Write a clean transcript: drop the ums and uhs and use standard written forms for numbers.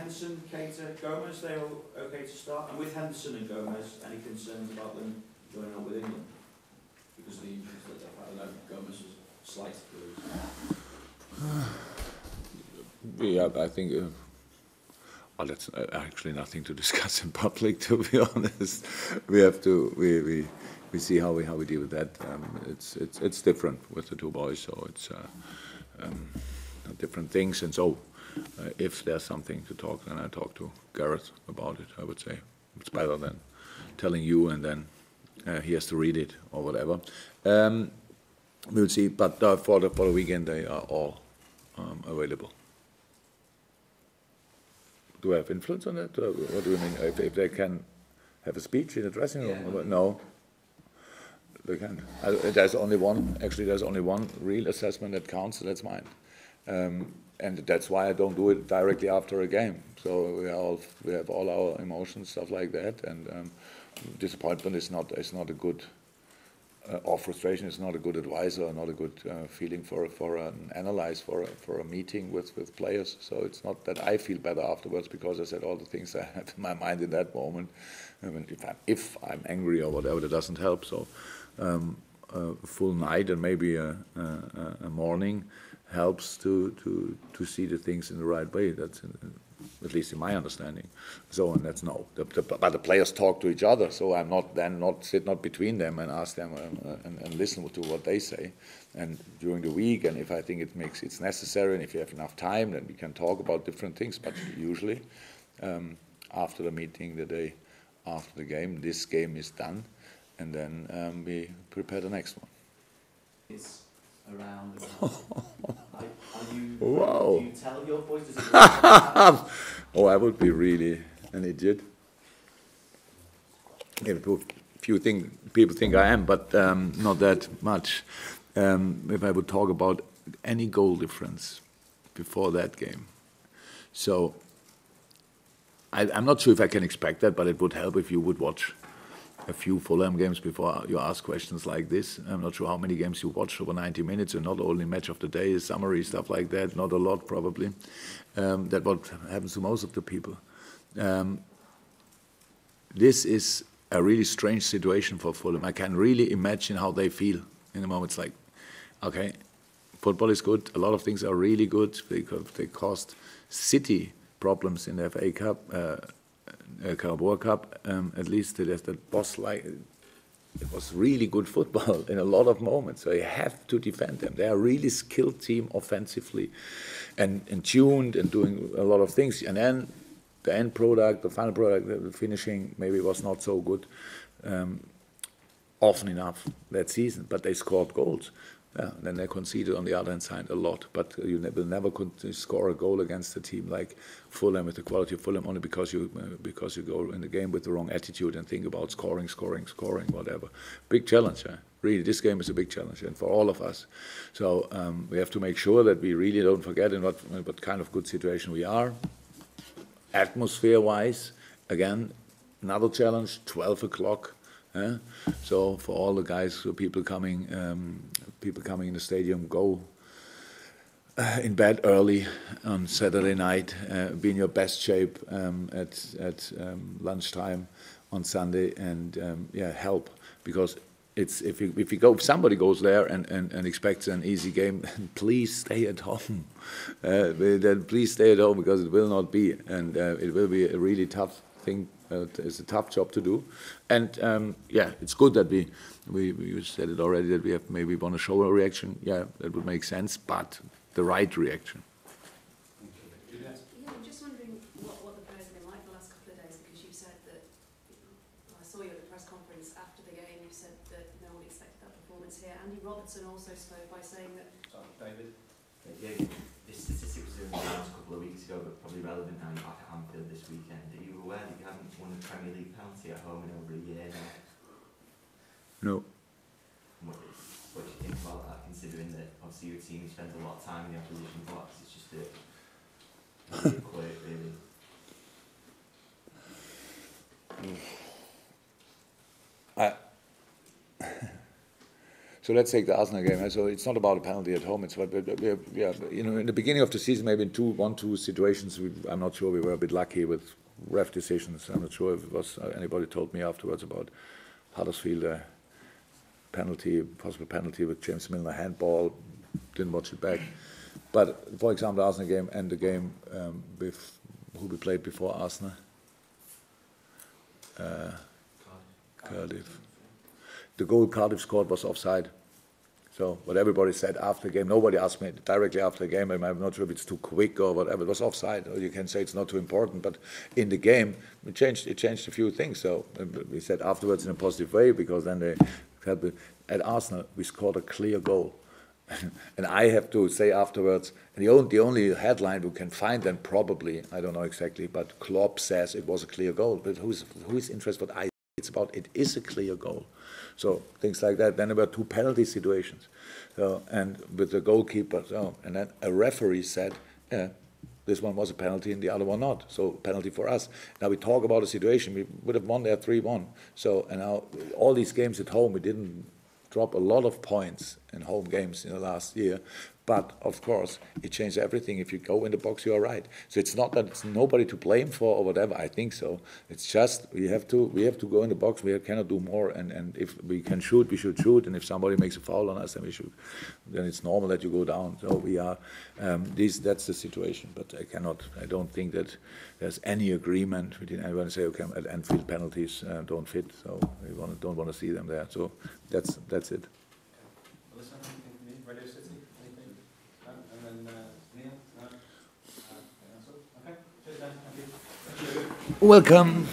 Henderson, Keita, Gomez, they're all okay to start? And with Henderson and Gomez, any concerns about them going out with England? Because of the injuries that they've had, I know Gomez was slight to lose. Yeah, I think well, that's actually nothing to discuss in public. To be honest, we have to we see how we deal with that. It's different with the two boys, so it's different things. And so, if there's something to talk, then I talk to Gareth about it. I would say it's better than telling you and then he has to read it or whatever. We'll see. But for the weekend, they are all available. Do I have influence on that? What do you mean? If they can have a speech in the dressing room? Yeah. No, they can't. There's only one. Actually, there's only one real assessment that counts. So that's mine, and that's why I don't do it directly after a game. So we have all our emotions, stuff like that, and disappointment is not a good. Or frustration is not a good advisor, or not a good feeling for an analyze for a meeting with players. So it's not that I feel better afterwards because I said all the things I had in my mind in that moment. I mean, if I'm angry or whatever, that doesn't help. So a full night and maybe a morning helps to see the things in the right way. That's at least in my understanding. So, and that's no. But the players talk to each other, so I'm not between them and ask them and listen to what they say. And during the week, and if I think it's necessary, and if you have enough time, then we can talk about different things. But usually, after the meeting, the day after the game, this game is done, and then we prepare the next one. It's around. Wow. Do you tell your boys? Does it Oh, I would be really an idiot. People think I am, but not that much. If I would talk about any goal difference before that game. So I'm not sure if I can expect that, but it would help if you would watch a few Fulham games before you ask questions like this. I'm not sure how many games you watched over 90 minutes, and not only match of the day, summary, stuff like that, not a lot probably. That's what happens to most of the people. This is a really strange situation for Fulham. I can really imagine how they feel in the moment. It's like, okay, football is good, a lot of things are really good, they caused City problems in the FA Cup, Carabao Cup, at least that was like, it was really good football in a lot of moments. So you have to defend them. They are a really skilled team offensively, and tuned and doing a lot of things. And then the end product, the final product, the finishing maybe was not so good often enough that season. But they scored goals. Yeah, then they conceded on the other hand side a lot, but you will never score a goal against a team like Fulham with the quality of Fulham only because you go in the game with the wrong attitude and think about scoring, whatever. Big challenge, really. This game is a big challenge, and for all of us. So we have to make sure that we really don't forget in what kind of good situation we are. Atmosphere-wise, again, another challenge. 12 o'clock. So for all the guys, people coming in the stadium, go in bed early on Saturday night, be in your best shape at lunchtime on Sunday, and help, because if somebody goes there and expects an easy game, please stay at home. Then please stay at home, because it will not be, and it will be a really tough thing. It's a tough job to do, and it's good that we said it already, that we have maybe want to show a reaction. Yeah, that would make sense, but the right reaction. Yeah, I'm just wondering what the players have been like the last couple of days, because you said that, I saw you at the press conference after the game, you said that no one expected that performance here. Andy Robertson also spoke by saying that... Sorry, David? Yeah, this statistic was in the last couple of weeks ago, but probably relevant now. You're back at Anfield this weekend. Are you aware that you haven't won a Premier League penalty at home in over a year now? No. What do you think about that, considering that obviously your team spends a lot of time in the opposition box? It's just a quiet, really. So let's take the Arsenal game. So it's not about a penalty at home. It's what in the beginning of the season, maybe in 1-2 situations, I'm not sure we were a bit lucky with ref decisions. I'm not sure if it was anybody told me afterwards about Huddersfield possible penalty with James Milner handball. Didn't watch it back. But for example, the Arsenal game and the game with who we played before Arsenal, Cardiff. The goal Cardiff scored was offside. So what everybody said after the game, nobody asked me directly after the game. I'm not sure if it's too quick or whatever. It was offside. Or you can say it's not too important, but in the game, it changed a few things. So we said afterwards in a positive way, because then they had at Arsenal we scored a clear goal. And I have to say afterwards, the only headline we can find then probably, I don't know exactly, but Klopp says it was a clear goal. But who is interested what it's about? It is a clear goal. So things like that. Then there were 2 penalty situations. So, and with the goalkeeper, and then a referee said, this one was a penalty and the other one not. So penalty for us. Now we talk about a situation, we would have won there 3-1. So, and now all these games at home, we didn't drop a lot of points in home games in the last year. But of course, it changed everything. If you go in the box, you are right. So it's not that it's nobody to blame for or whatever. I think so. It's just we have to go in the box. We cannot do more. And if we can shoot, we should shoot. And if somebody makes a foul on us, then we shoot. Then it's normal that you go down. So we are. That's the situation. But I don't think that there's any agreement between everyone to say, okay, at Anfield penalties don't fit. So we don't want to see them there. So that's it. Radio City, anything? And then Neil? No? Okay, cheers then, thank you. Welcome.